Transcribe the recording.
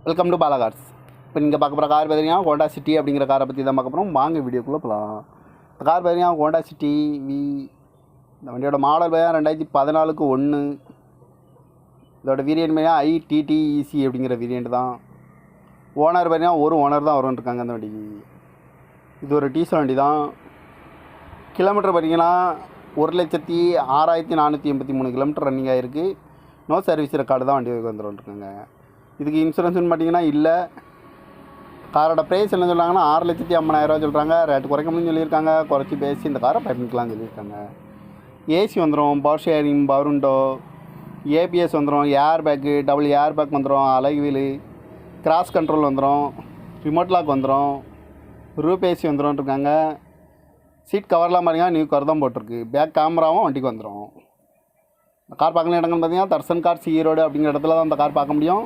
Welcome to Bala cars. இப்போ நீங்கள் பார்க்க போகிற கார் பார்த்தீங்கன்னா ஹோண்டா சிட்டி அப்படிங்கிற காரை பற்றி தான் பார்க்க போகிறோம். வாங்க வீடியோக்குள்ளே போகலாம். இந்த கார் பார்த்தீங்கன்னா ஹோண்டா சிட்டி வி. இந்த வண்டியோட மாடல் பார்த்தீங்கன்னா 2014க்கு 1. இதோட வேரியன்ட் பார்த்தீங்கன்னா ITTEC அப்படிங்கிற வேரியண்ட் தான். ஓனர் பார்த்தீங்கன்னா ஒரு ஓனர் தான் வரும்னு இருக்காங்க அந்த வண்டிக்கு. இது ஒரு டீசல் வண்டி தான். கிலோமீட்டர் பார்த்தீங்கன்னா 1,06,483 கிலோமீட்டர் ரன்னிங் ஆகிருக்கு. நோ சர்வீஸ் ரெக்கார்டு தான் வண்டி வந்துருக்காங்க. இதுக்கு இன்சூரன்ஸ்னு பார்த்தீங்கன்னா இல்லை. காரோட ப்ரைஸ் என்ன சொல்கிறாங்கன்னா 6,50,000 சொல்கிறாங்க. ரேட்டு குறைக்க முடியும்னு சொல்லியிருக்காங்க. குறைச்சி பேசி இந்த காரை பயணிக்கலாம்னு சொல்லியிருக்காங்க. ஏசி வந்துடும், power steering, power window, ABS வந்துடும், air bag, double air bag வந்துடும், அலகு வீலு, கிராஸ் கண்ட்ரோல் வந்துடும், ரிமோட் லாக் வந்துடும், ரூப் ஏசி வந்துடும் இருக்காங்க. சீட் கவர்லாம் பாருங்கள் நியூ கவர் தான் போட்டிருக்கு. பேக் கேமராவும் வண்டிக்கு வந்துடும். இந்த கார் பார்க்கணும் இடங்கள்னு பார்த்தீங்கன்னா தர்சன் கார்ஸ் ஈரோடு அப்படிங்கிற இடத்துல தான் இந்த கார் பார்க்க முடியும்.